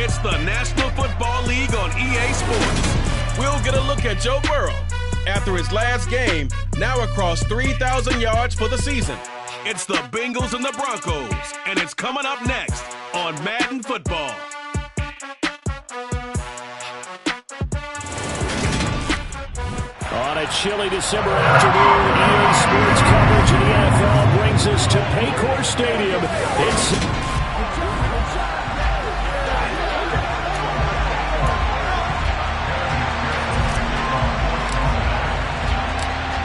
It's the National Football League on EA Sports. We'll get a look at Joe Burrow after his last game, now across 3,000 yards for the season. It's the Bengals and the Broncos, and it's coming up next on Madden Football. On a chilly December afternoon, EA Sports coverage of the NFL brings us to Paycor Stadium.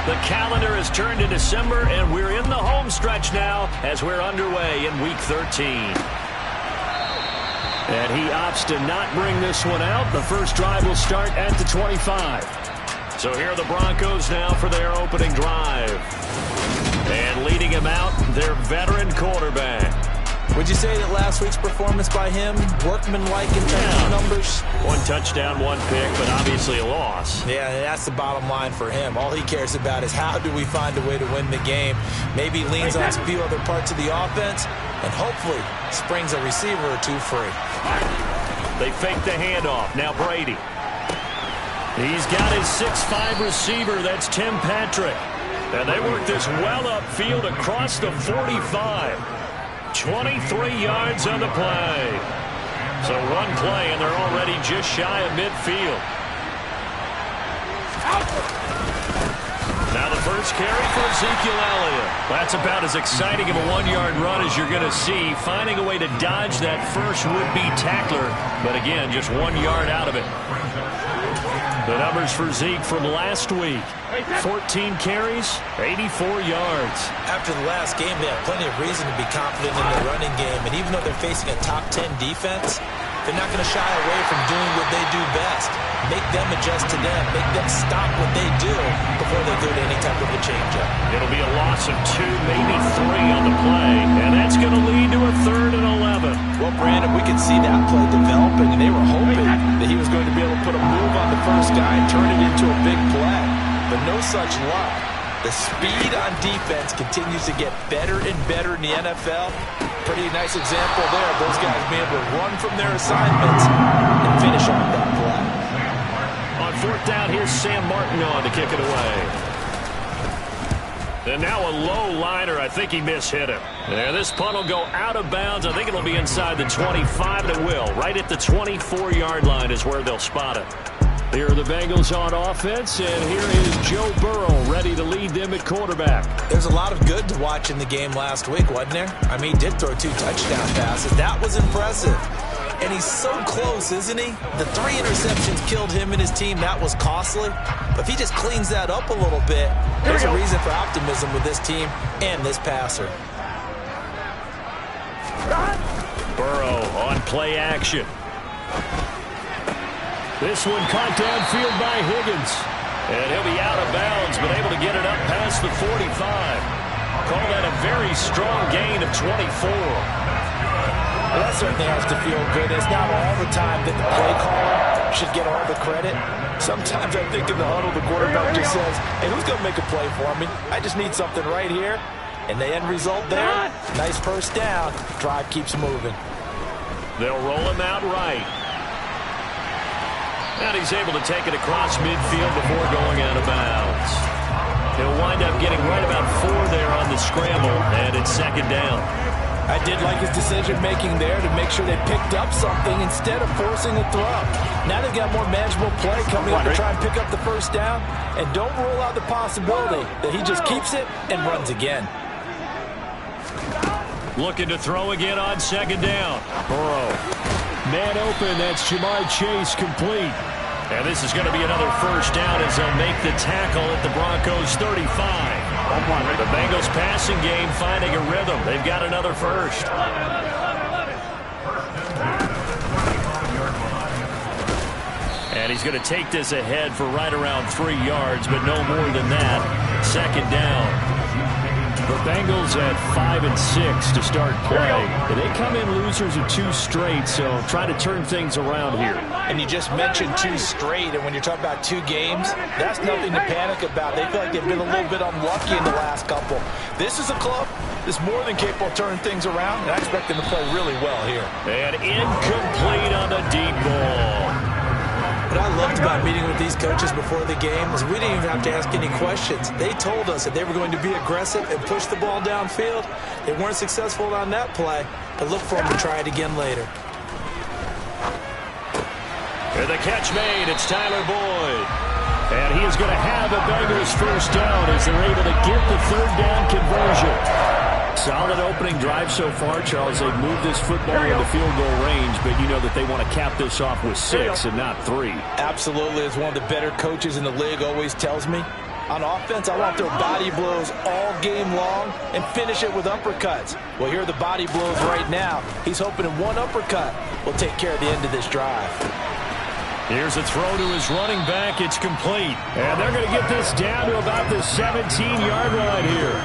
The calendar has turned to December, and we're in the home stretch now as we're underway in Week 13. And he opts to not bring this one out. The first drive will start at the 25. So here are the Broncos now for their opening drive. And leading him out, their veteran quarterback. Would you say that last week's performance by him, workmanlike in terms of numbers? One touchdown, one pick, but obviously a loss. Yeah, that's the bottom line for him. All he cares about is how do we find a way to win the game. Maybe leans on a few other parts of the offense, and hopefully springs a receiver or two free. They fake the handoff. Now Brady. He's got his 6'5 receiver. That's Tim Patrick. And they work this well upfield across the 45. 23 yards on the play. So one play, and they're already just shy of midfield. Now the first carry for Ezekiel Elliott. That's about as exciting of a one-yard run as you're going to see. Finding a way to dodge that first would-be tackler. But again, just 1 yard out of it. The numbers for Zeke from last week. 14 carries, 84 yards. After the last game, they have plenty of reason to be confident in their running game. And even though they're facing a top 10 defense, they're not going to shy away from doing what they do best. Make them adjust to them. Make them stop what they do before they go to any type of a change-up. It'll be a loss of 2, maybe 3 on the play. And that's going to lead to a 3rd and 11. Well, Brandon, we could see that play developing, and they were hoping that he was going to be able to put a move on the first guy and turn it into a big play. But no such luck. The speed on defense continues to get better and better in the NFL. Pretty nice example there of those guys being able to run from their assignments and finish off that play. On 4th down, here's Sam Martin on to kick it away. And now a low liner. I think he mishit him. And this punt will go out of bounds. I think it'll be inside the 25, and it will. Right at the 24-yard line is where they'll spot it. Here are the Bengals on offense, and here is Joe Burrow ready to lead them at quarterback. There's a lot of good to watch in the game last week, wasn't there? I mean, he did throw 2 touchdown passes. That was impressive. And he's so close, isn't he? The 3 interceptions killed him and his team. That was costly. But if he just cleans that up a little bit, there's a reason for optimism with this team and this passer. Burrow on play action. This one caught downfield by Higgins. And he'll be out of bounds, but able to get it up past the 45. Call that a very strong gain of 24. Well, that certainly has to feel good. It's not all the time that the play caller should get all the credit. Sometimes I think in the huddle, the quarterback just says, hey, who's going to make a play for me? I just need something right here. And the end result there, nice first down. Drive keeps moving. They'll roll him out right. And he's able to take it across midfield before going out of bounds. He'll wind up getting right about 4 there on the scramble, and it's 2nd down. I did like his decision-making there to make sure they picked up something instead of forcing a throw. Now they've got more manageable play coming up to try and pick up the first down. And don't rule out the possibility that he just keeps it and runs again. Looking to throw again on 2nd down. Burrow. Man open, that's Jamar Chase complete. And this is going to be another first down as they'll make the tackle at the Broncos' 35. The Bengals passing game finding a rhythm. They've got another first. And he's going to take this ahead for right around 3 yards, but no more than that. 2nd down. The Bengals at 5-6 to start play. They come in losers of 2 straight, so try to turn things around here. And you just mentioned 2 straight, and when you're talking about 2 games, that's nothing to panic about. They feel like they've been a little bit unlucky in the last couple. This is a club that's more than capable of turning things around, and I expect them to play really well here. And incomplete on the deep ball. What I loved about meeting with these coaches before the game is we didn't even have to ask any questions. They told us that they were going to be aggressive and push the ball downfield. They weren't successful on that play, but look for them to try it again later. And the catch made, it's Tyler Boyd. And he is going to have a Bengals first down as they're able to get the 3rd down conversion. Solid opening drive so far, Charles. They've moved this football into field goal range, but you know that they want to cap this off with 6 and not 3. Absolutely. As one of the better coaches in the league always tells me, on offense, I want their body blows all game long and finish it with uppercuts. Well, here are the body blows right now. He's hoping in one uppercut will take care of the end of this drive. Here's a throw to his running back. It's complete. And they're going to get this down to about the 17-yard line here.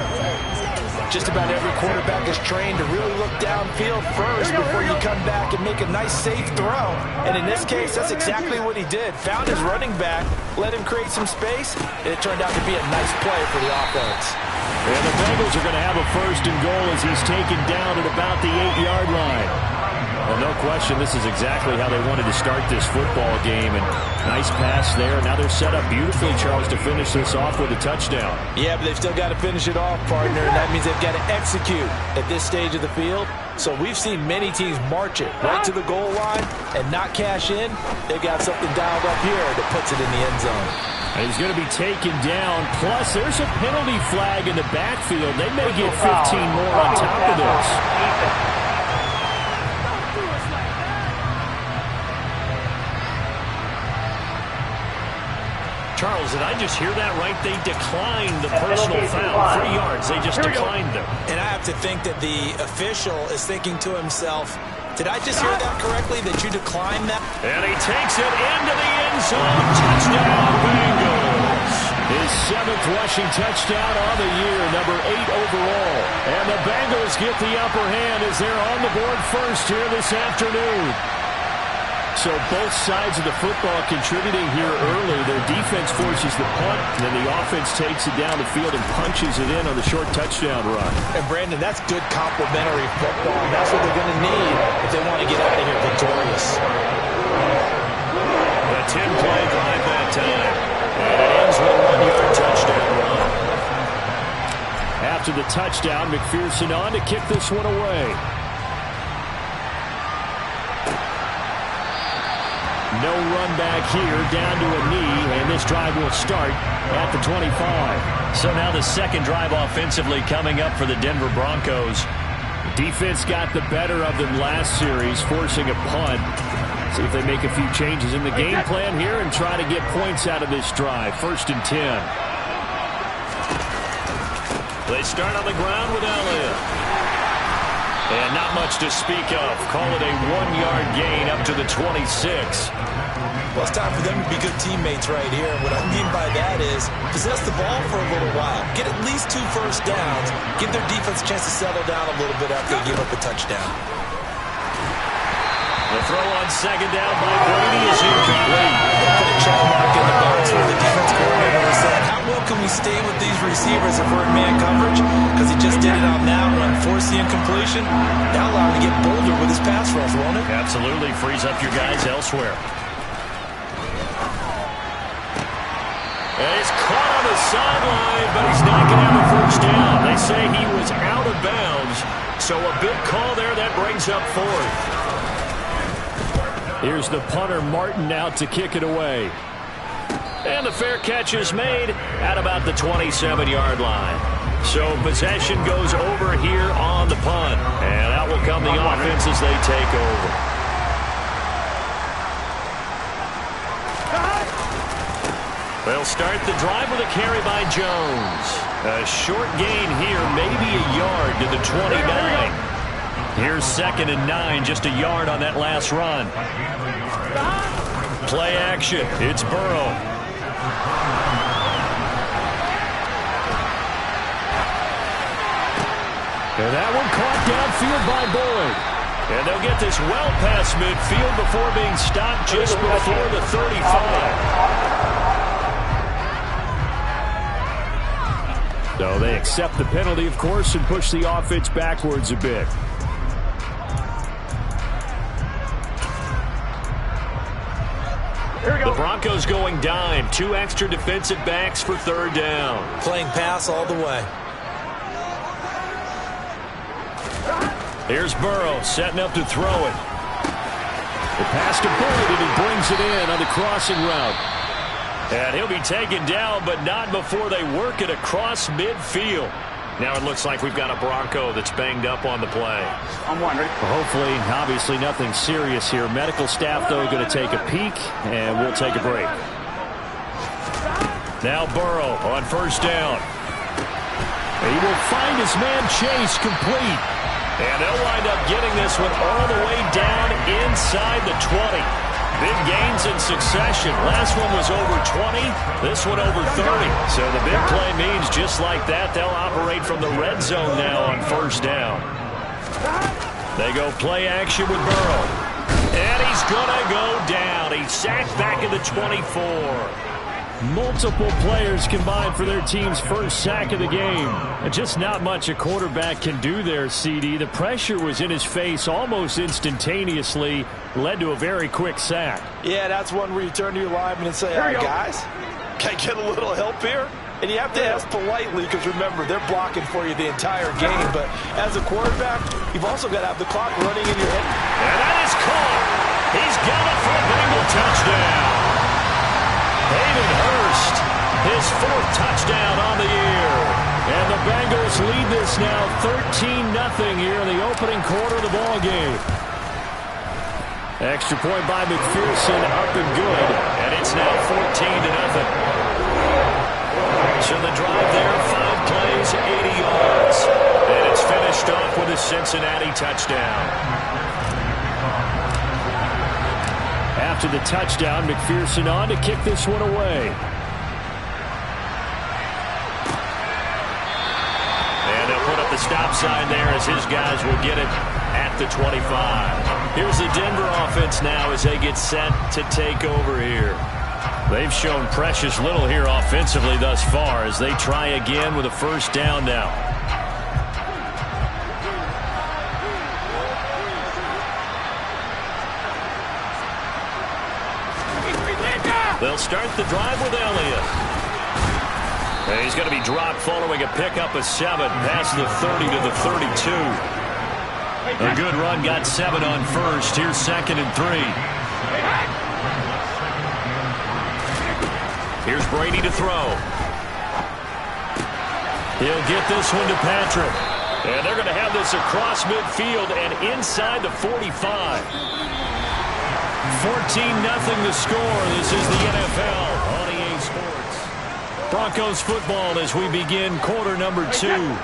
Just about every quarterback is trained to really look downfield first before you come back and make a nice, safe throw. And in this case, that's exactly what he did. Found his running back, let him create some space, and it turned out to be a nice play for the offense. And the Bengals are going to have a 1st and goal as he's taken down at about the 8-yard line. Well, no question, this is exactly how they wanted to start this football game. And nice pass there. Now they're set up beautifully, Charles, to finish this off with a touchdown. Yeah, but they've still got to finish it off, partner, and that means they've got to execute at this stage of the field. So we've seen many teams march it right to the goal line and not cash in. They've got something dialed up here that puts it in the end zone. And he's going to be taken down. Plus, there's a penalty flag in the backfield. They may get 15 more on top of this. Charles, did I just hear that right? They declined the personal foul. 3 yards. They just declined them. And I have to think that the official is thinking to himself, did I just hear that correctly, that you declined that? And he takes it into the end zone. Touchdown, Bengals. His 7th rushing touchdown on the year, number 8 overall. And the Bengals get the upper hand as they're on the board first here this afternoon. So both sides of the football contributing here early. Their defense forces the punt, and then the offense takes it down the field and punches it in on the short touchdown run. And, Brandon, that's good complementary football, and that's what they're going to need if they want to get out of here victorious. A 10-play drive that time, and it ends with a 1-yard touchdown run. After the touchdown, McPherson on to kick this one away. No run back here, down to a knee, and this drive will start at the 25. So now the second drive offensively coming up for the Denver Broncos. Defense got the better of them last series, forcing a punt. See if they make a few changes in the game plan here and try to get points out of this drive. 1st and 10. They start on the ground with Elliott. And not much to speak of. Call it a 1-yard gain up to the 26. Well, it's time for them to be good teammates right here. And what I mean by that is possess the ball for a little while. Get at least 2 first downs. Give their defense a chance to settle down a little bit after they give up a touchdown. The throw on 2nd down by Brady is incomplete. Put a check mark in the box where the defense coordinator was saying, how well can we stay with these receivers if we're in man coverage? Because he just did it on that one, forced the incompletion. That'll allow him to get bolder with his pass rush, won't it? Absolutely. Frees up your guys elsewhere. And he's caught on the sideline, but he's not going to have a first down. They say he was out of bounds. So a big call there that brings up 4th. Here's the punter, Martin, out to kick it away. And the fair catch is made at about the 27-yard line. So possession goes over here on the punt. And out will come the offense as they take over. They'll start the drive with a carry by Jones. A short gain here, maybe a yard to the 29. Here's 2nd and 9, just a yard on that last run. Play action. It's Burrow. And that one caught downfield by Boyd. And they'll get this well past midfield before being stopped just before the 35. So they accept the penalty, of course, and push the offense backwards a bit. The Broncos going dime. 2 extra defensive backs for 3rd down. Playing pass all the way. Here's Burrow setting up to throw it. The pass to Boyd, and he brings it in on the crossing route. And he'll be taken down, but not before they work it across midfield. Now it looks like we've got a Bronco that's banged up on the play. I'm wondering. Well, hopefully, obviously nothing serious here. Medical staff, though, going to take a peek, and we'll take a break. Now Burrow on 1st down. He will find his man Chase complete. And they'll wind up getting this one all the way down inside the 20. Big gains in succession. Last one was over 20. This one over 30. So the big play means just like that, they'll operate from the red zone now on 1st down. They go play action with Burrow. And he's going to go down. He's sacked back at the 24. Multiple players combined for their team's first sack of the game. And just not much a quarterback can do there, CD. The pressure was in his face almost instantaneously. Led to a very quick sack. Yeah, that's one where you turn to your lineman and say, all right, guys, can I get a little help here? And you have to ask politely because, remember, they're blocking for you the entire game. But as a quarterback, you've also got to have the clock running in your head. And that is caught. He's got it for a Bengal touchdown. Hayden Hurst, his 4th touchdown on the year. And the Bengals lead this now 13-0 here in the opening quarter of the ball game. Extra point by McPherson, up and good. And it's now 14-0. So the drive there, 5 plays, 80 yards. And it's finished off with a Cincinnati touchdown. After the touchdown, McPherson on to kick this one away. And they'll put up the stop sign there as his guys will get it at the 25. Here's the Denver offense now as they get set to take over here. They've shown precious little here offensively thus far as they try again with a 1st down now. They'll start the drive with Elliott. And he's going to be dropped following a pickup of 7 past the 30 to the 32. A good run, got 7 on 1st. Here's 2nd and 3. Here's Brady to throw. He'll get this one to Patrick. And they're going to have this across midfield and inside the 45. 14-0 the score. This is the NFL on EA Sports. Broncos football as we begin quarter number 2.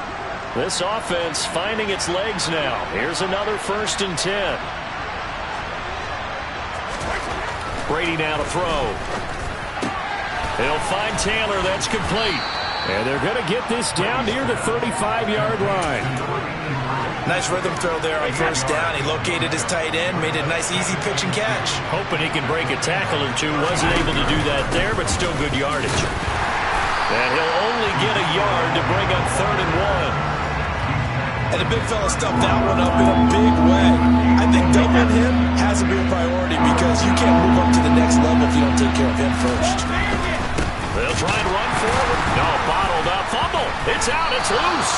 This offense finding its legs now. Here's another 1st and 10. Brady now to throw. He'll find Taylor. That's complete. And they're going to get this down near the 35-yard line. Nice rhythm throw there on 1st down. He located his tight end, made a nice easy pitch and catch. Hoping he can break a tackle or two. Wasn't able to do that there, but still good yardage. And he'll only get a yard to bring up 3rd and 1. And the big fella stuffed that one up in a big way. I think doubling him has to be a priority because you can't move up to the next level if you don't take care of him first. They'll try and run forward. No, bottled up. Fumble. It's out. It's loose.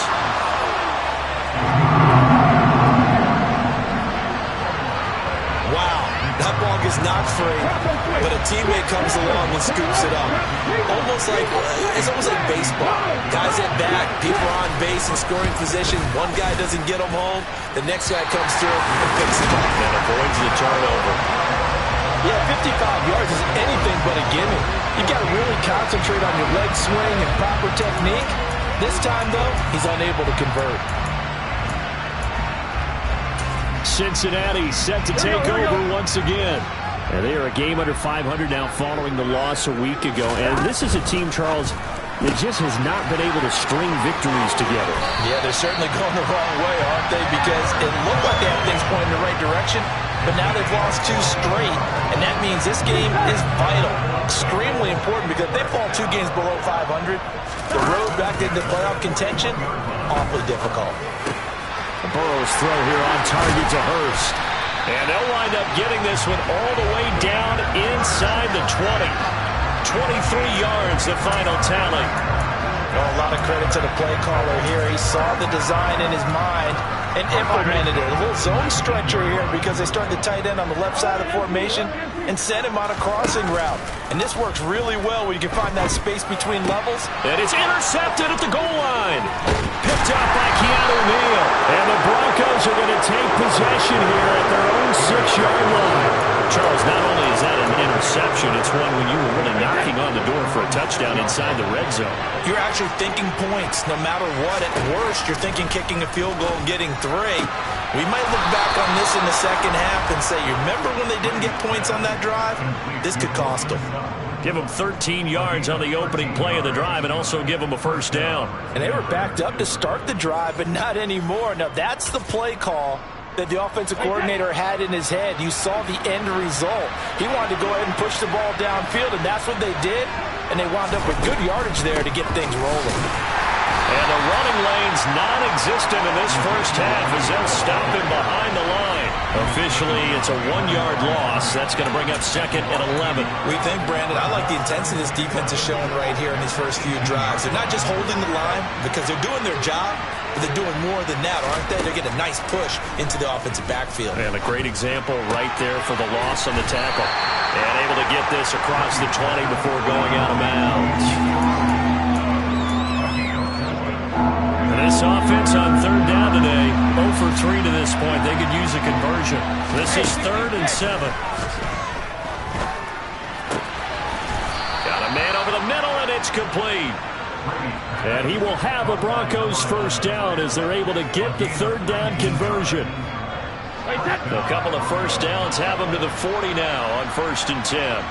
Wow, that ball gets knocked free, but a teammate comes along and scoops it up. It's almost like baseball. Guys at bat, people are on base in scoring position. One guy doesn't get them home, the next guy comes through and picks him up. And avoids the turnover. Yeah, 55 yards is anything but a gimme. You've got to really concentrate on your leg swing and proper technique. This time, though, he's unable to convert. Cincinnati set to take over once again. And they are a game under 500 now following the loss a week ago. And this is a team, Charles, It just has not been able to string victories together. Yeah, they're certainly going the wrong way, aren't they? Because it looked like they had things pointing in the right direction, but now they've lost 2 straight, and that means this game is vital, extremely important, because if they fall 2 games below 500, the road back into playoff contention, awfully difficult. Burrow's throw here on target to Hurst. And they'll wind up getting this one all the way down inside the 20. 23 yards, the final tally. Well, a lot of credit to the play caller here. He saw the design in his mind and implemented it. A little zone stretcher here because they started the tight end on the left side of the formation and sent him on a crossing route. And this works really well when you can find that space between levels. And it's intercepted at the goal line. Picked up by Kttn. And the Broncos are going to take possession here at their own 6-yard line. Charles, not only is that an interception, it's one when you were really knocking on the door for a touchdown inside the red zone. You're actually thinking points no matter what. At worst, you're thinking kicking a field goal and getting 3. We might look back on this in the second half and say, you remember when they didn't get points on that drive? This could cost them. Give them 13 yards on the opening play of the drive and also give them a first down. And they were backed up to start the drive, but not anymore. Now, that's the play call that the offensive coordinator had in his head. You saw the end result. He wanted to go ahead and push the ball downfield, and that's what they did. And they wound up with good yardage there to get things rolling. And the running lane's non-existent in this first half as they'll stop him behind the line. Officially, it's a 1-yard loss. That's going to bring up second and 11. We think, Brandon, I like the intensity this defense is showing right here in these first few drives. They're not just holding the line because they're doing their job, but they're doing more than that, aren't they? They're getting a nice push into the offensive backfield. And a great example right there for the loss on the tackle. And able to get this across the 20 before going out of bounds. This offense on third down today, 0 for 3 to this point. They could use a conversion. This is 3rd and 7. Got a man over the middle, and it's complete. And he will have a Broncos first down as they're able to get the third down conversion. A couple of first downs have them to the 40 now on 1st and 10.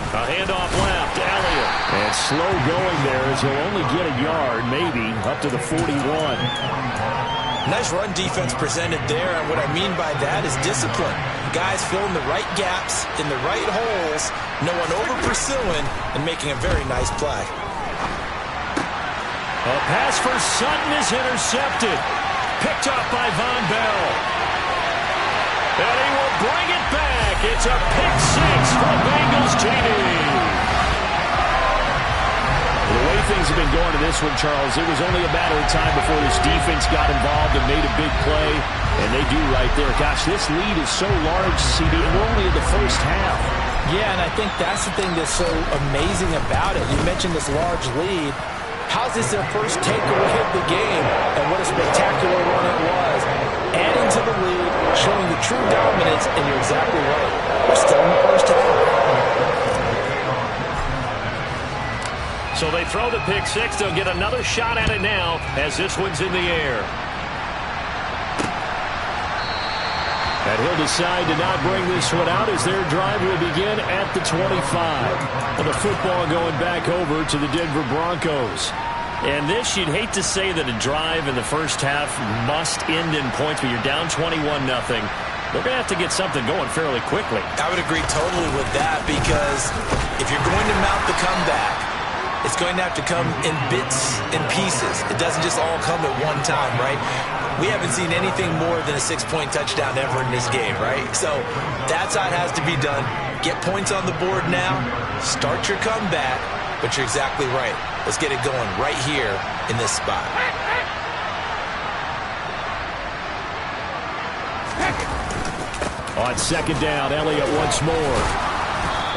A handoff left, Elliott. And slow going there as he'll only get a yard, maybe, up to the 41. Nice run defense presented there, and what I mean by that is discipline. Guys filling the right gaps in the right holes, no one over-pursuing, and making a very nice play. A pass for Sutton is intercepted. Picked up by Von Bell. And he will bring it back. It's a pick 6 for Bengals TD. The way things have been going to this one, Charles, it was only a matter of time before this defense got involved and made a big play. And they do right there. Gosh, this lead is so large, CD, and we're only in the first half. Yeah, and I think that's the thing that's so amazing about it. You mentioned this large lead. How's this their first takeaway of the game? And what a spectacular run it was. Adding to the lead, showing the true dominance, and you're exactly right. We're still in the first half. So they throw the pick 6. They'll get another shot at it now as this one's in the air. And he'll decide to not bring this one out as their drive will begin at the 25. And the football going back over to the Denver Broncos. And this, you'd hate to say that a drive in the first half must end in points, but you're down 21-0. They're going to have to get something going fairly quickly. I would agree totally with that because if you're going to mount the comeback, it's going to have to come in bits and pieces. It doesn't just all come at one time, right? We haven't seen anything more than a 6-point touchdown ever in this game, right? So that's how it has to be done. Get points on the board now. Start your comeback. But you're exactly right. Let's get it going right here in this spot. On second down, Elliott once more.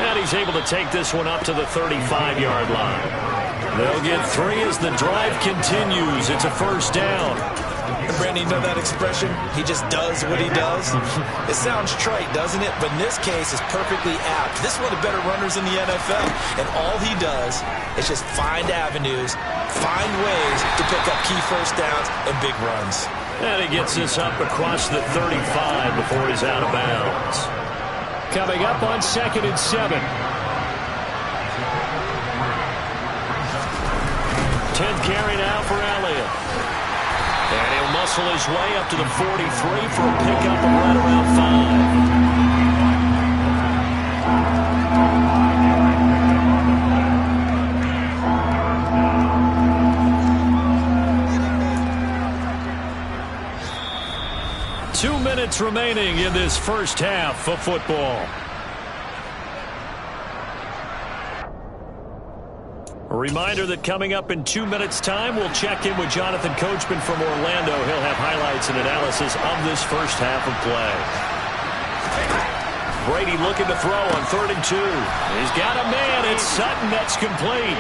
And he's able to take this one up to the 35-yard line. They'll get 3 as the drive continues. It's a first down. And Brandon, you know that expression? He just does what he does. It sounds trite, doesn't it? But in this case, it's perfectly apt. This is one of the better runners in the NFL. And all he does is just find avenues, find ways to pick up key first downs and big runs. And he gets this up across the 35 before he's out of bounds. Coming up on 2nd and 7. 10th carry now for Elliott. And he'll muscle his way up to the 43 for a pickup of right around 5. Minutes remaining in this first half of football. A reminder that coming up in 2 minutes' time, we'll check in with Jonathan Coachman from Orlando. He'll have highlights and analysis of this first half of play. Brady looking to throw on 3rd and 2. He's got a man. It's Sutton. That's complete.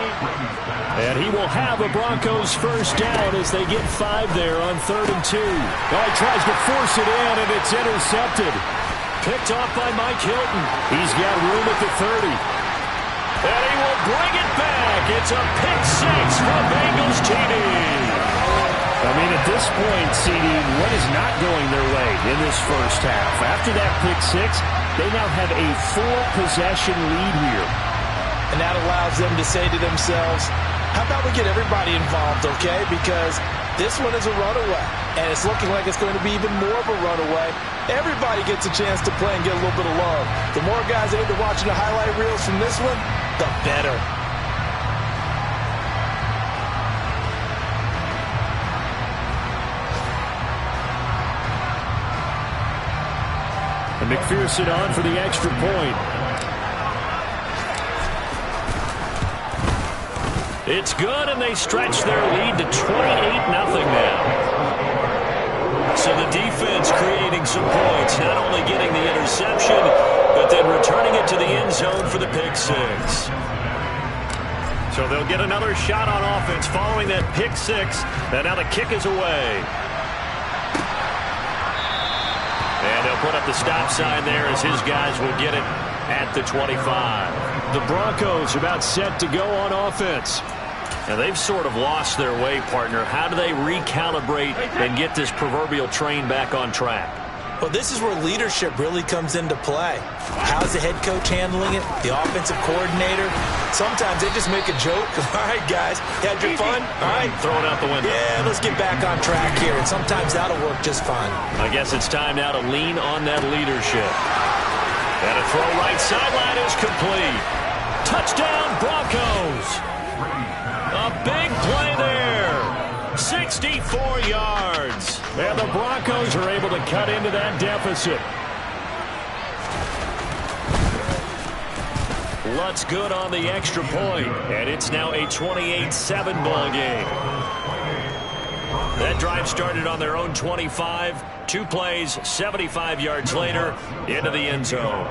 And he will have a Broncos first down as they get 5 there on 3rd and 2. Oh, he tries to force it in, and it's intercepted. Picked off by Mike Hilton. He's got room at the 30. And he will bring it back. It's a pick 6 for Bengals TD. I mean, at this point, CD, what is not going their way in this first half? After that pick 6, they now have a 4-possession lead here. And that allows them to say to themselves, how about we get everybody involved, okay? Because this one is a runaway, and it's looking like it's going to be even more of a runaway. Everybody gets a chance to play and get a little bit of love. The more guys that end up watching the highlight reels from this one, the better. And McPherson on for the extra point. It's good, and they stretch their lead to 28-0 now. So the defense creating some points, not only getting the interception, but then returning it to the end zone for the pick 6. So they'll get another shot on offense following that pick 6, and now the kick is away. And they'll put up the stop sign there as his guys will get it at the 25. The Broncos about set to go on offense. And they've sort of lost their way, partner. How do they recalibrate and get this proverbial train back on track? Well, this is where leadership really comes into play. How's the head coach handling it? The offensive coordinator? Sometimes they just make a joke. All right, guys, you had your fun? All right. Throw it out the window. Yeah, let's get back on track here. And sometimes that'll work just fine. I guess it's time now to lean on that leadership. And a throw right sideline is complete. Touchdown, Broncos. A big play there. 64 yards. And the Broncos are able to cut into that deficit. Lutz good on the extra point, and it's now a 28-7 ball game. That drive started on their own 25. 2 plays, 75 yards later, into the end zone.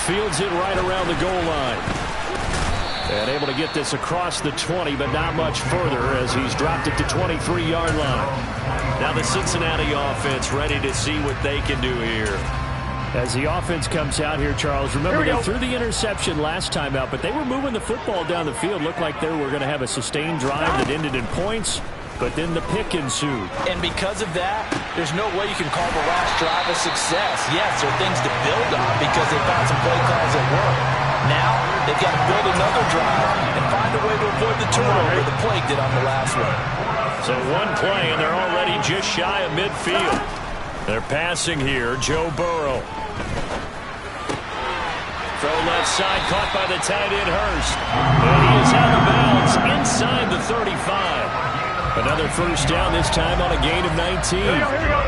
Fields it right around the goal line. And able to get this across the 20, but not much further as he's dropped it to 23-yard line. Now the Cincinnati offense ready to see what they can do here. As the offense comes out here, Charles, remember they threw the interception last time out, but they were moving the football down the field. Looked like they were going to have a sustained drive that ended in points, but then the pick ensued. And because of that, there's no way you can call the last drive a success. Yes, there are things to build on because they found some play calls that work. Now, they've got to build another drive and find a way to avoid the turnover the play did on the last one. So one play, and they're already just shy of midfield. They're passing here, Joe Burrow. Throw left side, caught by the tight end Hurst. And he is out of bounds inside the 35. Another first down, this time on a gain of 19. Here we go.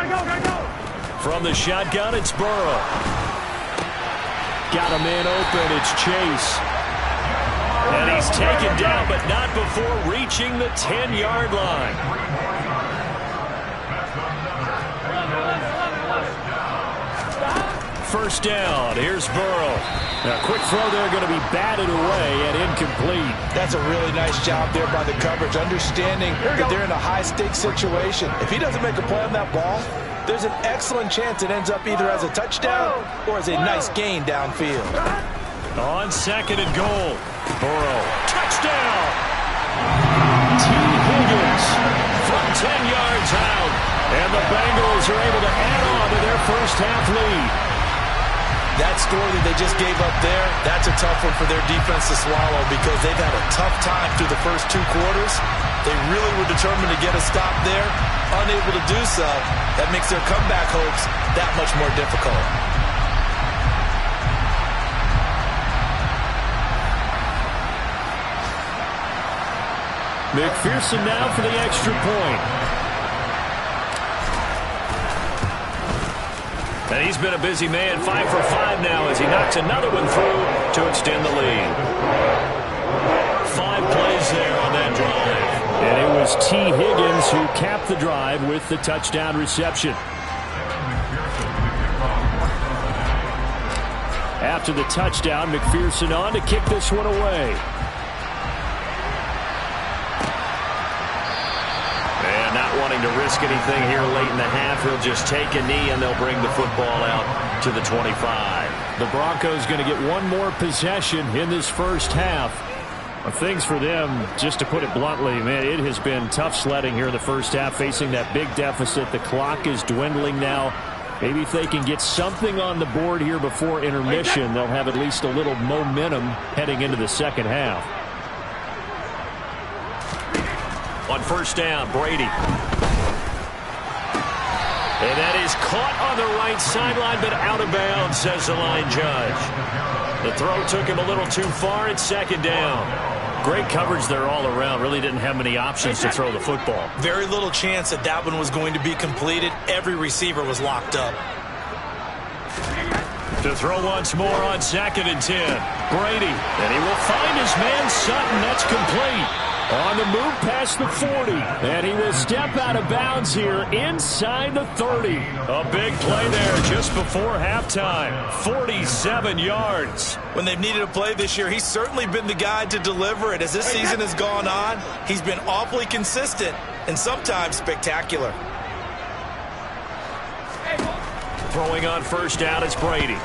Gotta go. From the shotgun, it's Burrow. Got a man open, it's Chase. And he's taken down, but not before reaching the 10-yard line. First down, here's Burrow. Now, quick throw there, going to be batted away and incomplete. That's a really nice job there by the coverage, understanding that they're in a high-stakes situation. If he doesn't make a play on that ball, there's an excellent chance it ends up either as a touchdown or as a nice gain downfield. On 2nd and goal, Burrow, touchdown. T. Higgins from 10 yards out. And the Bengals are able to add on to their first half lead. That score that they just gave up there, that's a tough one for their defense to swallow because they've had a tough time through the first 2 quarters. They really were determined to get a stop there. Unable to do so, that makes their comeback hopes that much more difficult. McPherson now for the extra point. And he's been a busy man, 5 for 5 now as he knocks another one through to extend the lead. 5 plays there on that drive. And it was T. Higgins who capped the drive with the touchdown reception. After the touchdown, McPherson on to kick this one away. And not wanting to risk anything here late in the half, he'll just take a knee and they'll bring the football out to the 25. The Broncos going to get one more possession in this first half. Things for them, just to put it bluntly, man, it has been tough sledding here in the first half, facing that big deficit. The clock is dwindling now. Maybe if they can get something on the board here before intermission, they'll have at least a little momentum heading into the second half. On first down, Brady. And that is caught on the right sideline, but out of bounds, says the line judge. The throw took him a little too far. It's second down. Great coverage there all around. Really didn't have many options to throw the football. Very little chance that that one was going to be completed. Every receiver was locked up. To throw once more on 2nd and 10. Brady. And he will find his man Sutton. That's complete. On the move past the 40. And he will step out of bounds here inside the 30. A big play there just before halftime. 47 yards. When they've needed a play this year, he's certainly been the guy to deliver it. As this season has gone on, he's been awfully consistent and sometimes spectacular. Throwing on first down, it's Brady.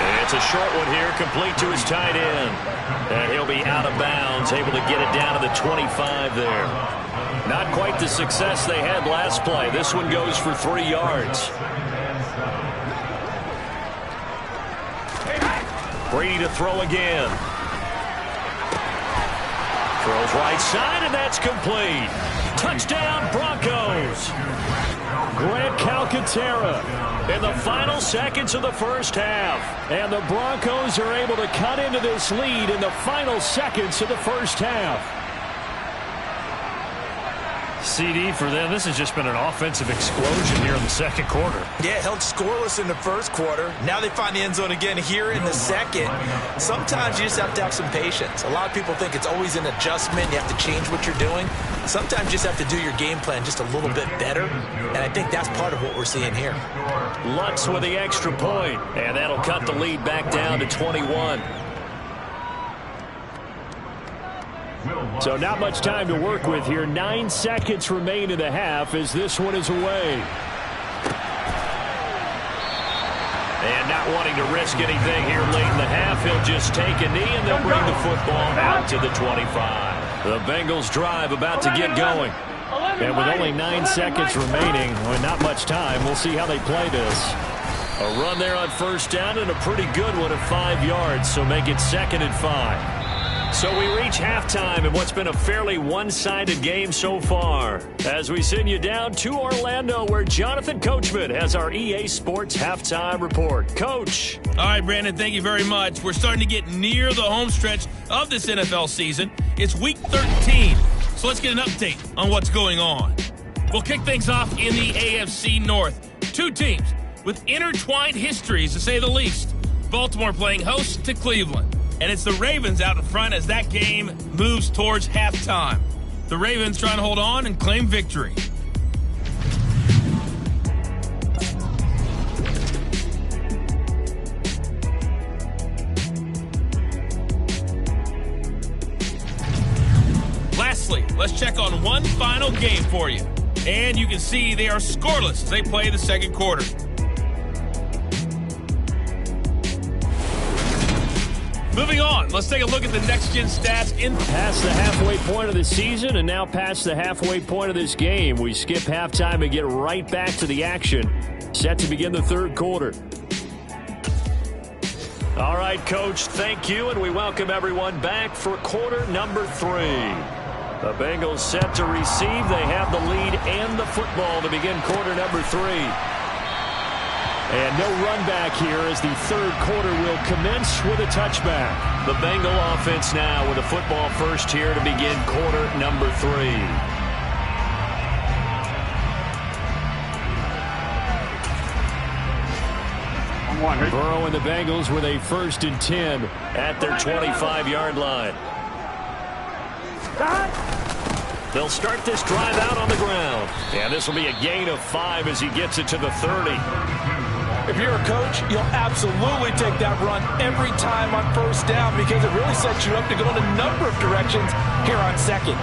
And it's a short one here, complete to his tight end. And he'll be out of bounds, able to get it down to the 25 there. Not quite the success they had last play. This one goes for 3 yards. Brady to throw again. Throws right side, and that's complete. Touchdown, Broncos. Grant Kttn in the final seconds of the first half. And the Broncos are able to cut into this lead in the final seconds of the first half. CD for them, this has just been an offensive explosion here in the second quarter. Yeah, held scoreless in the first quarter. Now they find the end zone again here in the second. Sometimes you just have to have some patience. A lot of people think it's always an adjustment. You have to change what you're doing. Sometimes you just have to do your game plan just a little bit better. And I think that's part of what we're seeing here. Lutz with the extra point. And that'll cut the lead back down to 21. So not much time to work with here. 9 seconds remain in the half as this one is away. And not wanting to risk anything here late in the half, he'll just take a knee and they'll bring the football out to the 25. The Bengals drive about to get going. And with only 9 seconds remaining, well, not much time, we'll see how they play this. A run there on first down and a pretty good one at 5 yards, so make it 2nd and 5. So we reach halftime in what's been a fairly one-sided game so far. As we send you down to Orlando, where Jonathan Coachman has our EA Sports Halftime Report. Coach. All right, Brandon, thank you very much. We're starting to get near the home stretch of this NFL season. It's Week 13, so let's get an update on what's going on. We'll kick things off in the AFC North. 2 teams with intertwined histories, to say the least. Baltimore playing host to Cleveland. And it's the Ravens out in front as that game moves towards halftime. The Ravens trying to hold on and claim victory. Lastly, let's check on one final game for you. And you can see they are scoreless as they play the second quarter. Moving on, let's take a look at the next-gen stats. Past the halfway point of the season and now past the halfway point of this game. We skip halftime and get right back to the action. Set to begin the third quarter. All right, Coach, thank you, and we welcome everyone back for quarter number 3. The Bengals set to receive. They have the lead and the football to begin quarter number 3. And no run back here as the third quarter will commence with a touchback. The Bengal offense now with a football first here to begin quarter number 3. Burrow and the Bengals with a 1st and 10 at their 25-yard line. They'll start this drive out on the ground. And this will be a gain of 5 as he gets it to the 30. If you're a coach, you'll absolutely take that run every time on first down because it really sets you up to go in a number of directions here on second.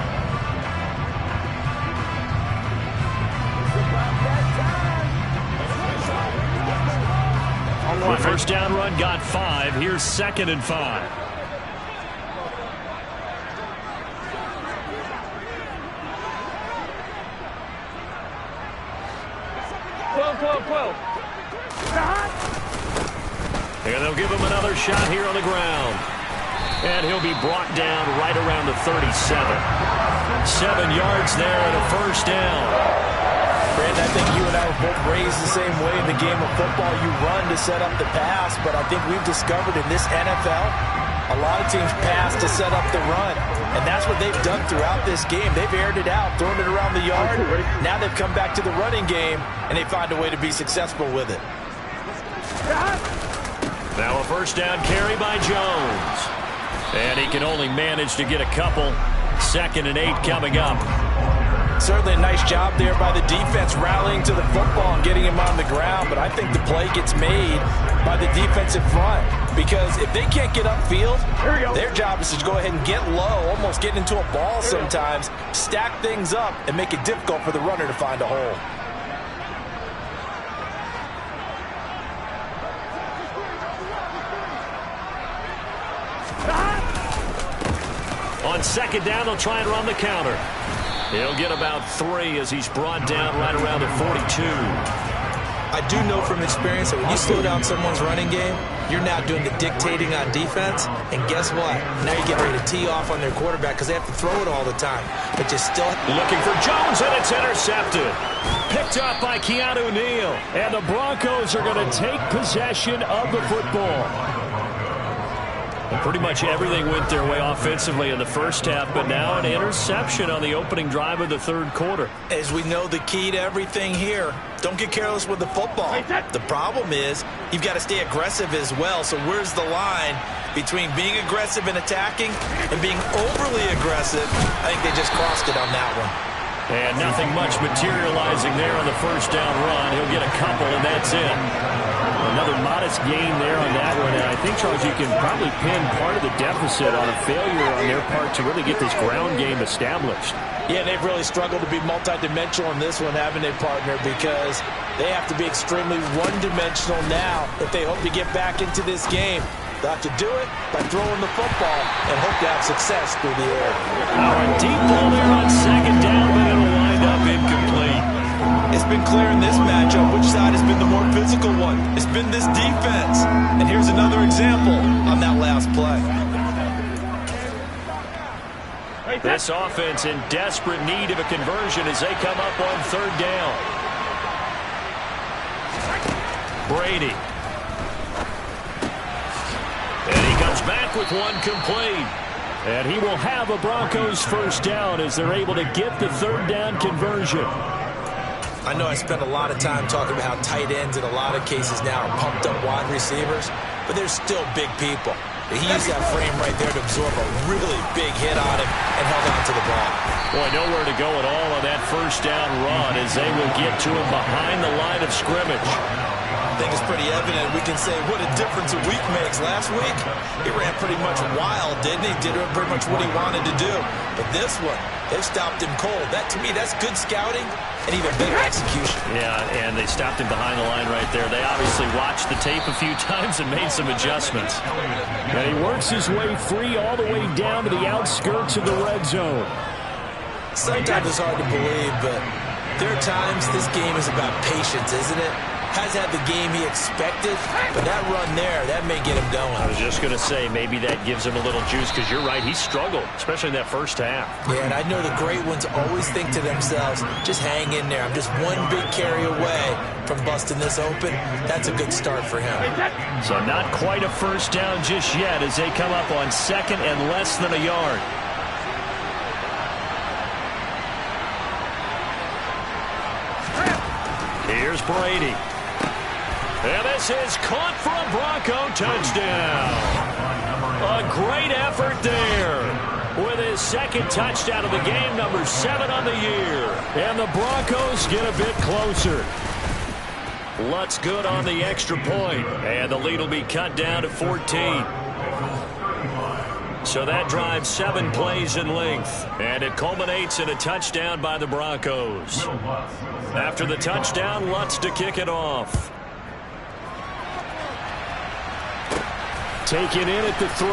The first down run got 5. Here's 2nd and 5. And they'll give him another shot here on the ground. And he'll be brought down right around the 37. 7 yards there and a first down. Brandon, I think you and I were both raised the same way in the game of football. You run to set up the pass, but I think we've discovered in this NFL, a lot of teams pass to set up the run. And that's what they've done throughout this game. They've aired it out, thrown it around the yard. Now they've come back to the running game, and they find a way to be successful with it. Now a first down carry by Jones. And he can only manage to get a couple. 2nd and 8 coming up. Certainly a nice job there by the defense rallying to the football and getting him on the ground. But I think the play gets made by the defensive front. Because if they can't get upfield, their job is to go ahead and get low, almost get into a ball sometimes, stack things up, and make it difficult for the runner to find a hole. On 2nd down, they'll try and run the counter. He'll get about 3 as he's brought down right around the 42. I do know from experience that when you slow down someone's running game, you're now doing the dictating on defense. And guess what? Now you get ready to tee off on their quarterback because they have to throw it all the time. But you still looking for Jones, and it's intercepted. Picked up by Keanu Neal. And the Broncos are going to take possession of the football. And pretty much everything went their way offensively in the first half, but now an interception on the opening drive of the third quarter. As we know, the key to everything here, don't get careless with the football. The problem is you've got to stay aggressive as well. So where's the line between being aggressive and attacking and being overly aggressive? I think they just crossed it on that one. And nothing much materializing there on the first down run. He'll get a couple, and that's it. Another modest gain there on that one. And I think, Charles, you can probably pin part of the deficit on a failure on their part to really get this ground game established. Yeah, they've really struggled to be multidimensional in this one, haven't they, partner? Because they have to be extremely one-dimensional now if they hope to get back into this game. They'll have to do it by throwing the football and hope to have success through the air. Now a deep ball there on 2nd down, but it'll wind up incomplete. It's been clear in this matchup which side has been the more physical one. It's been this defense. And here's another example on that last play. This offense in desperate need of a conversion as they come up on 3rd down. Brady. And he comes back with one complete. And he will have a Broncos first down as they're able to get the 3rd down conversion. I know I spent a lot of time talking about how tight ends in a lot of cases now are pumped up wide receivers, but they're still big people. He used that frame right there to absorb a really big hit on him and held on to the ball. Boy, nowhere to go at all on that first down run as they will get to him behind the line of scrimmage. think is pretty evident. We can say what a difference a week makes. Last week, he ran pretty much wild, didn't he? Did pretty much what he wanted to do. But this one, they stopped him cold. That, to me, that's good scouting and even better execution. Yeah, and they stopped him behind the line right there. They obviously watched the tape a few times and made some adjustments. And he works his way free all the way down to the outskirts of the red zone. Sometimes it's hard to believe, but there are times this game is about patience, isn't it? Has had the game he expected, but that run there, that may get him going. I was just going to say, maybe that gives him a little juice, because you're right, he struggled, especially in that first half. Yeah, and I know the great ones always think to themselves, just hang in there. I'm just one big carry away from busting this open. That's a good start for him. So not quite a first down just yet as they come up on second and less than a yard. Here's Brady. And this is caught for a Bronco touchdown. A great effort there. With his second touchdown of the game, number 7 on the year. And the Broncos get a bit closer. Lutz good on the extra point. And the lead will be cut down to 14. So that drives 7 plays in length. And it culminates in a touchdown by the Broncos. After the touchdown, Lutz to kick it off. Taken in at the 3.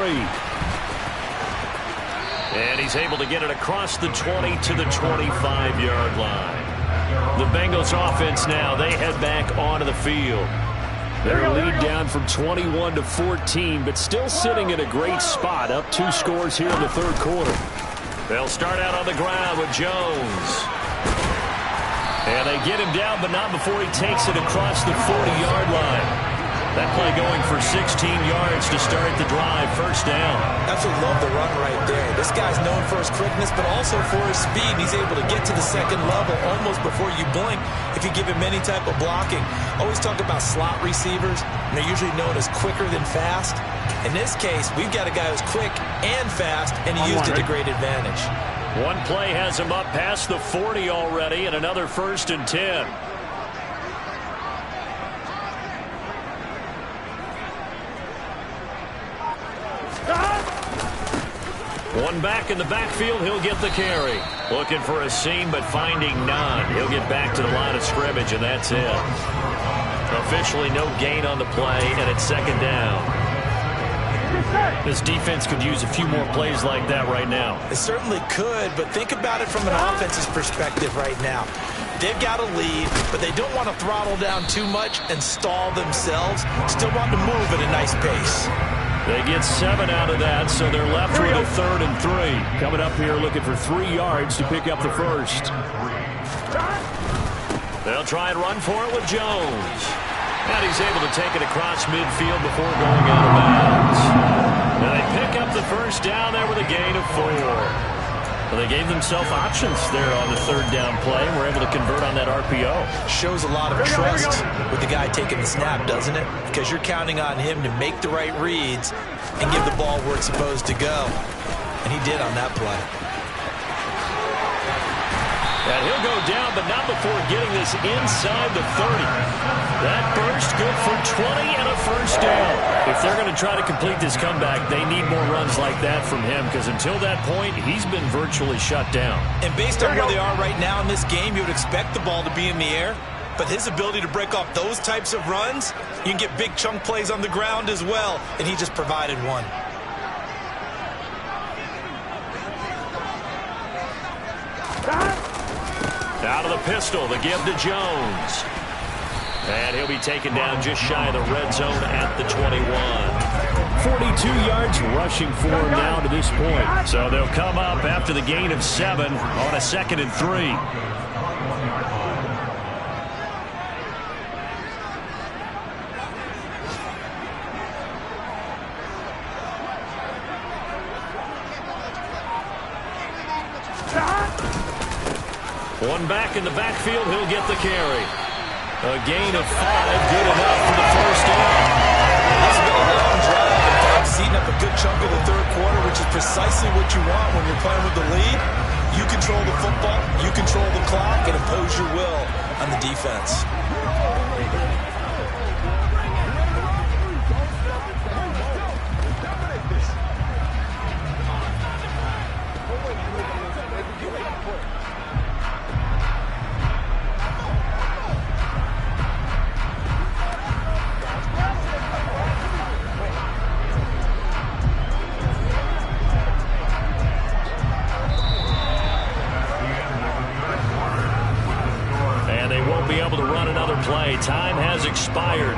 And he's able to get it across the 20 to the 25-yard line. The Bengals offense now, they head back onto the field. Their lead down from 21 to 14, but still sitting in a great spot, up 2 scores here in the third quarter. They'll start out on the ground with Jones. And they get him down, but not before he takes it across the 40-yard line. That play going for 16 yards to start the drive, first down. Absolutely love the run right there. This guy's known for his quickness, but also for his speed. He's able to get to the second level almost before you blink if you give him any type of blocking. Always talk about slot receivers, and they're usually known as quicker than fast. In this case, we've got a guy who's quick and fast, and he used it to great advantage. One play has him up past the 40 already, and another 1st and 10. One back in the backfield, he'll get the carry. Looking for a seam, but finding none. He'll get back to the line of scrimmage, and that's it. Officially no gain on the play, and it's second down. This defense could use a few more plays like that right now. It certainly could, but think about it from an offense's perspective right now. They've got a lead, but they don't want to throttle down too much and stall themselves. Still want to move at a nice pace. They get 7 out of that, so they're left with a 3rd and 3. Coming up here looking for 3 yards to pick up the first. They'll try and run for it with Jones. And he's able to take it across midfield before going out of bounds. And they pick up the first down there with a gain of 4. Well, they gave themselves options there on the 3rd down play and were able to convert on that RPO. Shows a lot of trust with the guy taking the snap, doesn't it? Because you're counting on him to make the right reads and give the ball where it's supposed to go. And he did on that play. And he'll go down, but not before getting this inside the 30. That burst good for 20 and a first down. If they're going to try to complete this comeback, they need more runs like that from him, because until that point, he's been virtually shut down. And based on where they are right now in this game, you would expect the ball to be in the air. But his ability to break off those types of runs, you can get big chunk plays on the ground as well, and he just provided one. Out of the pistol, the give to Jones. And he'll be taken down just shy of the red zone at the 21. 42 yards rushing for him now to this point. So they'll come up after the gain of 7 on a 2nd and 3. One back in the backfield, he'll get the carry. A gain of 5, good enough for the first down. This has been a long drive, in fact, eating up a good chunk of the third quarter, which is precisely what you want when you're playing with the lead. You control the football, you control the clock, and impose your will on the defense. able to run another play. Time has expired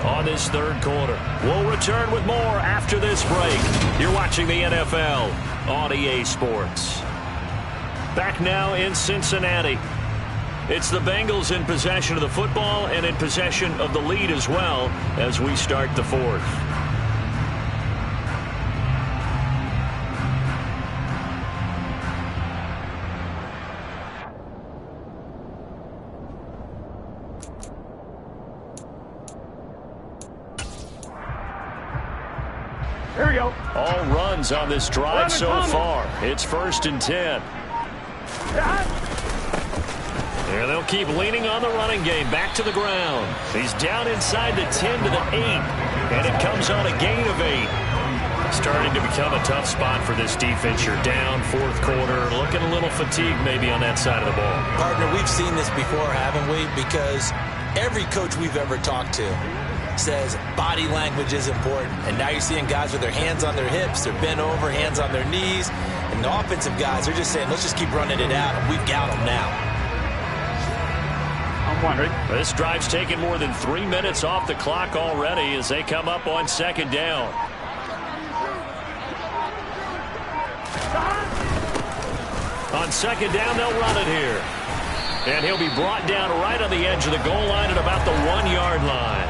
on this third quarter. We'll return with more after this break. You're watching the NFL on EA Sports. Back now in Cincinnati. It's the Bengals in possession of the football and in possession of the lead as well as we start the fourth. Here we go. All runs on this drive so far. It's 1st and 10. There they'll keep leaning on the running game. Back to the ground. He's down inside the 10 to the 8. And it comes on a gain of 8. Starting to become a tough spot for this defense. You're down fourth quarter. Looking a little fatigued maybe on that side of the ball. Partner, we've seen this before, haven't we? Because every coach we've ever talked to says body language is important. And now you're seeing guys with their hands on their hips, they're bent over, hands on their knees. And the offensive guys are just saying, let's just keep running it out, and we've got them now. I'm wondering. This drive's taken more than 3 minutes off the clock already as they come up on second down. On second down, they'll run it here. And he'll be brought down right on the edge of the goal line at about the 1-yard line.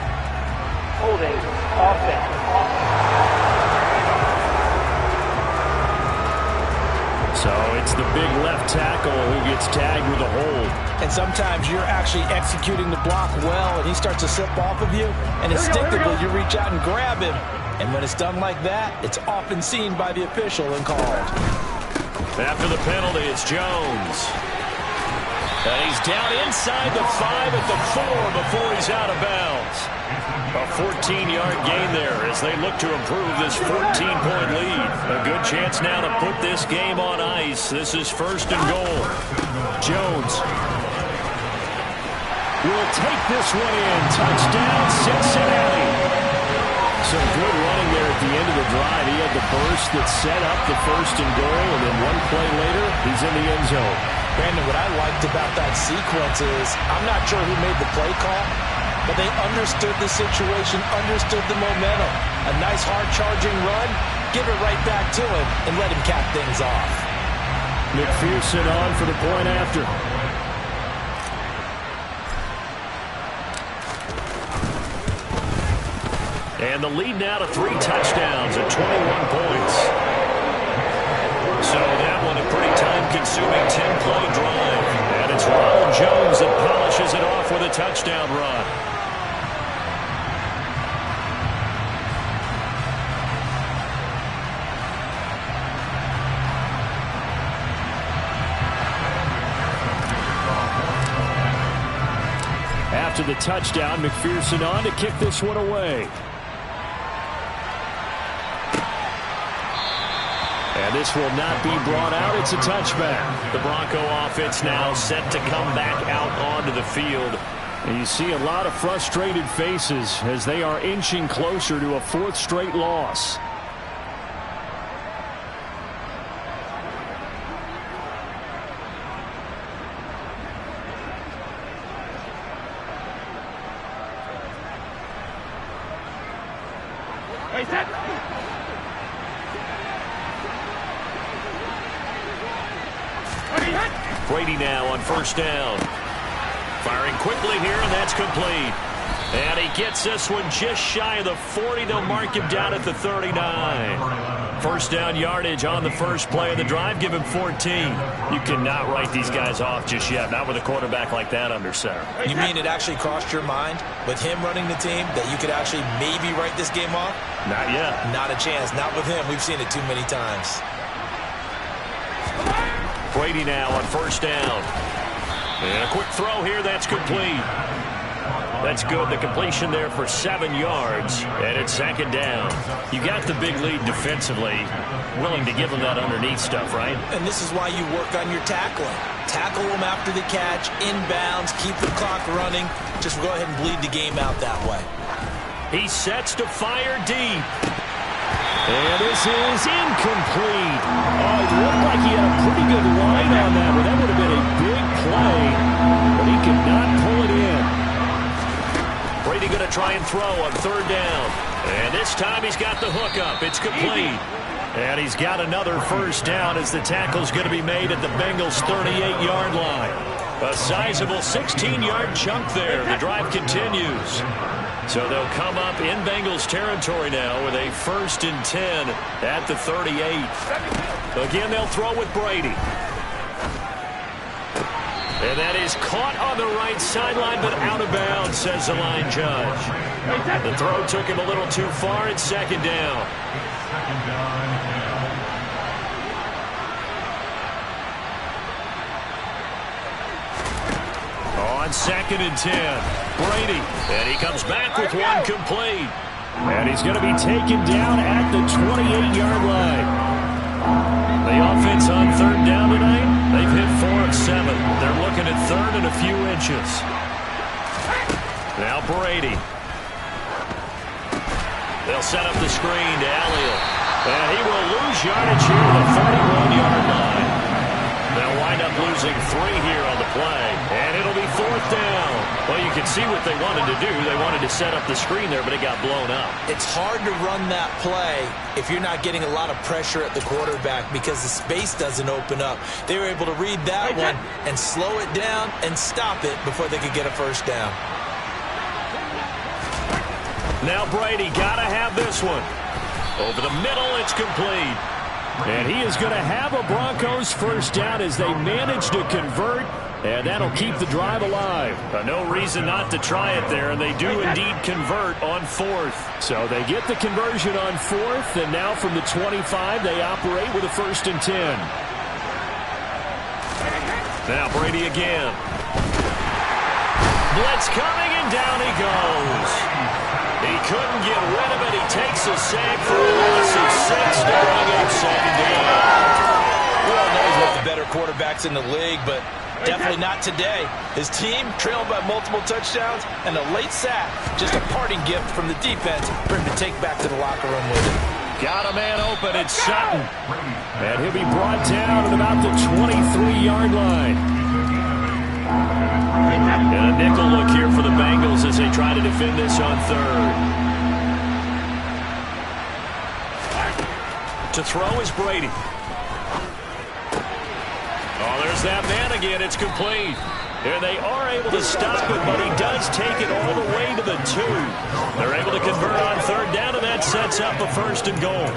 Holding. Offense. So it's the big left tackle who gets tagged with a hold. And sometimes you're actually executing the block well, and he starts to slip off of you, and instinctively you reach out and grab him. And when it's done like that, it's often seen by the official and called. After the penalty, it's Jones. And he's down inside the 5 at the 4 before he's out of bounds. A 14-yard gain there as they look to improve this 14-point lead. A good chance now to put this game on ice. This is 1st and goal. Jones will take this one in. Touchdown, Cincinnati. Some good running there at the end of the drive. He had the burst that set up the 1st and goal, and then one play later, he's in the end zone. Brandon, what I liked about that sequence is I'm not sure who made the play call, but they understood the situation, understood the momentum. A nice hard-charging run, give it right back to him, and let him cap things off. McPherson on for the point after. And the lead now to 3 touchdowns at 21 points. So that one a pretty time-consuming 10-play drive. And it's Ronald Jones that polishes it off with a touchdown run. After the touchdown, McPherson on to kick this one away. And this will not be brought out. It's a touchback. The Bronco offense now set to come back out onto the field. And you see a lot of frustrated faces as they are inching closer to a 4th straight loss. Hey, set. Brady now on 1st down. Firing quickly here, and that's complete. And he gets this one just shy of the 40. They'll mark him down at the 39. 1st down yardage on the first play of the drive. Give him 14. You cannot write these guys off just yet. Not with a quarterback like that under center. You mean it actually crossed your mind with him running the team that you could actually maybe write this game off? Not yet. Not a chance. Not with him. We've seen it too many times. Brady now on 1st down. And a quick throw here. That's complete. That's good. The completion there for 7 yards. And it's 2nd down. You got the big lead defensively. Willing to give them that underneath stuff, right? And this is why you work on your tackling. Tackle them after the catch, inbounds, keep the clock running. Just go ahead and bleed the game out that way. He sets to fire deep. And this is incomplete. Oh, it looked like he had a pretty good line on that, but that would have been a big play. But he could not pull it in. line throw on 3rd down. And this time he's got the hook up. It's complete. And he's got another first down as the tackle's going to be made at the Bengals' 38-yard line. A sizable 16-yard chunk there. The drive continues. So they'll come up in Bengals territory now with a 1st and 10 at the 38. Again, they'll throw with Brady. And that is caught on the right sideline, but out of bounds, says the line judge. The throw took him a little too far. It's 2nd down. On 2nd and 10, Brady. And he comes back with one complete. And he's going to be taken down at the 28-yard line. The offense on 3rd down tonight, they've hit 4 of 7. They're looking at 3rd and a few inches. Now Brady. They'll set up the screen to Elliott. And he will lose yardage here to the 41-yard line. They'll wind up losing 3 here on the play. And it'll be 4th down. Well, you can see what they wanted to do. They wanted to set up the screen there, but it got blown up. It's hard to run that play if you're not getting a lot of pressure at the quarterback because the space doesn't open up. They were able to read that one and slow it down and stop it before they could get a first down. Now Brady got to have this one. Over the middle, it's complete. And he is going to have a Broncos first down as they manage to convert, and that'll keep the drive alive. No reason not to try it there, and they do indeed convert on 4th. So they get the conversion on 4th, and now from the 25, they operate with a 1st and 10. Now Brady again. Blitz coming, and down he goes. He couldn't get rid of it. He takes a sack for a loss of 6 during a 2nd down. We all know he's one of the better quarterbacks in the league, but definitely not today. His team trailed by multiple touchdowns, and a late sack, just a parting gift from the defense for him to take back to the locker room with him. Got a man open. It's Sutton. And he'll be brought down at about the 23-yard line. And a nickel look here for the Bengals as they try to defend this on 3rd. To throw is Brady. Oh, there's that man again. It's complete. And they are able to stop it, but he does take it all the way to the 2. They're able to convert on 3rd down, and that sets up a 1st and goal.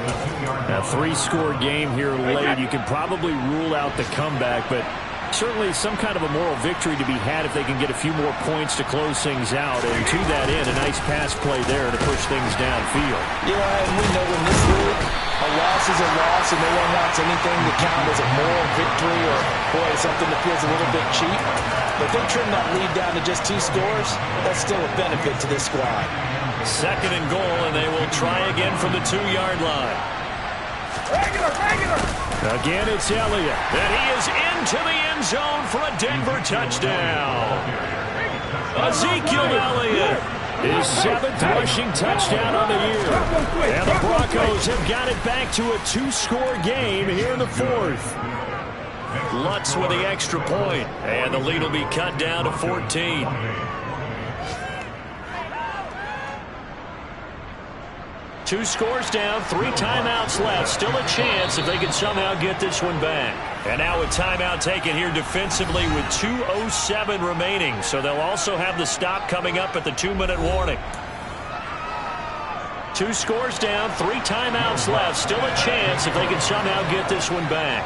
A 3-score game here late. You can probably rule out the comeback, but certainly some kind of a moral victory to be had if they can get a few more points to close things out. And to that end, a nice pass play there to push things downfield. Yeah, and we know in this league, a loss is a loss, and no one wants anything to count as a moral victory or, boy, something that feels a little bit cheap. But they trim that lead down to just 2 scores. That's still a benefit to this squad. 2nd and goal, and they will try again from the 2-yard line. Again, it's Elliott. And he is into the end zone for a Denver touchdown. Ezekiel Elliott. His 7th rushing touchdown on the year. And the Broncos have got it back to a 2-score game here in the 4th. Lutz with the extra point. And the lead will be cut down to 14. Two scores down, 3 timeouts left. Still a chance if they can somehow get this one back. And now a timeout taken here defensively with 2:07 remaining. So they'll also have the stop coming up at the 2-minute warning. 2 scores down, 3 timeouts left. Still a chance if they can somehow get this one back.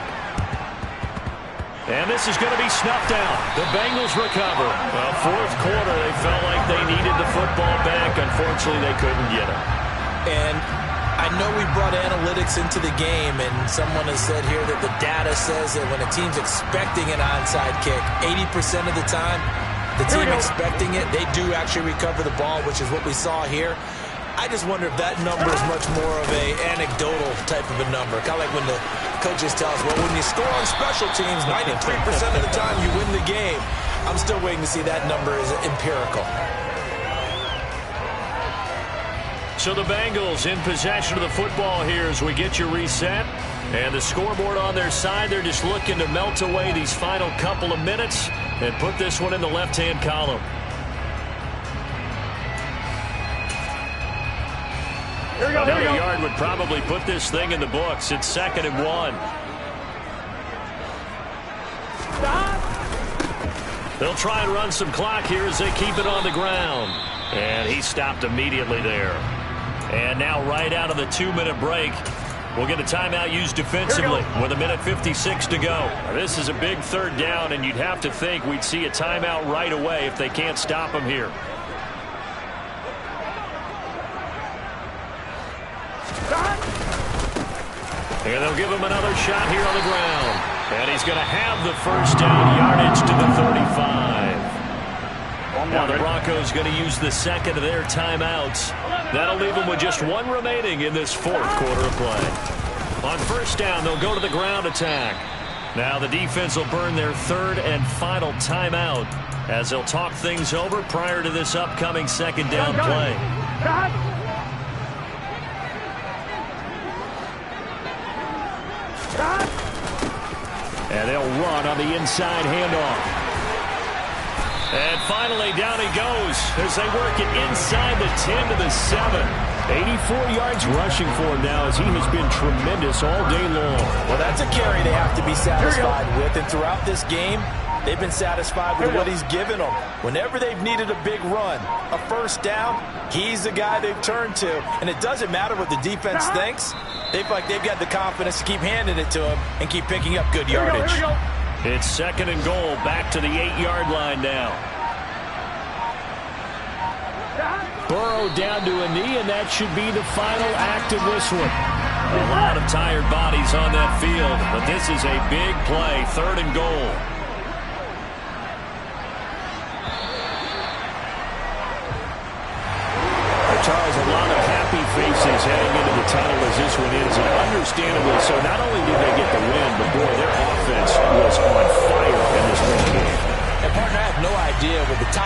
And this is going to be snuffed out. The Bengals recover. Well, 4th quarter, they felt like they needed the football back. Unfortunately, they couldn't get it. And I know we brought analytics into the game, and someone has said here that the data says that when a team's expecting an onside kick, 80% of the time, the team expecting it, they do actually recover the ball, which is what we saw here. I just wonder if that number is much more of a anecdotal type of a number. Kind of like when the coaches tell us, well, when you score on special teams, 93% of the time you win the game. I'm still waiting to see that number is empirical. So the Bengals in possession of the football here as we get you reset. And the scoreboard on their side, they're just looking to melt away these final couple of minutes and put this one in the left-hand column. Another yard would probably put this thing in the books. It's 2nd and 1. They'll try and run some clock here as they keep it on the ground. And he stopped immediately there. And now right out of the 2-minute break, we'll get a timeout used defensively with 1:56 to go. This is a big 3rd down, and you'd have to think we'd see a timeout right away if they can't stop him here. And they'll give him another shot here on the ground. And he's going to have the 1st down, yardage to the 35. Now the Broncos going to use the 2nd of their timeouts. That'll leave them with just 1 remaining in this 4th quarter of play. On 1st down, they'll go to the ground attack. Now the defense will burn their 3rd and final timeout as they'll talk things over prior to this upcoming 2nd down play. And they'll run on the inside handoff. And finally, down he goes as they work it inside the 10 to the 7. 84 yards rushing for him now as he has been tremendous all day long. Well, that's a carry they have to be satisfied with. And throughout this game, they've been satisfied with what he's given them. Whenever they've needed a big run, a 1st down, he's the guy they've turned to. And it doesn't matter what the defense thinks. They feel like they've got the confidence to keep handing it to him and keep picking up good yardage. It's 2nd and goal, back to the 8-yard line now. Burrow down to a knee, and that should be the final act of this one. A lot of tired bodies on that field, but this is a big play, 3rd and goal. Charles, a lot of happy faces heading into the tunnel as this one ends, and understandably so. Not only did they get the win, but boy, their offense was on fire in this one game. And partner, I have no idea with the time.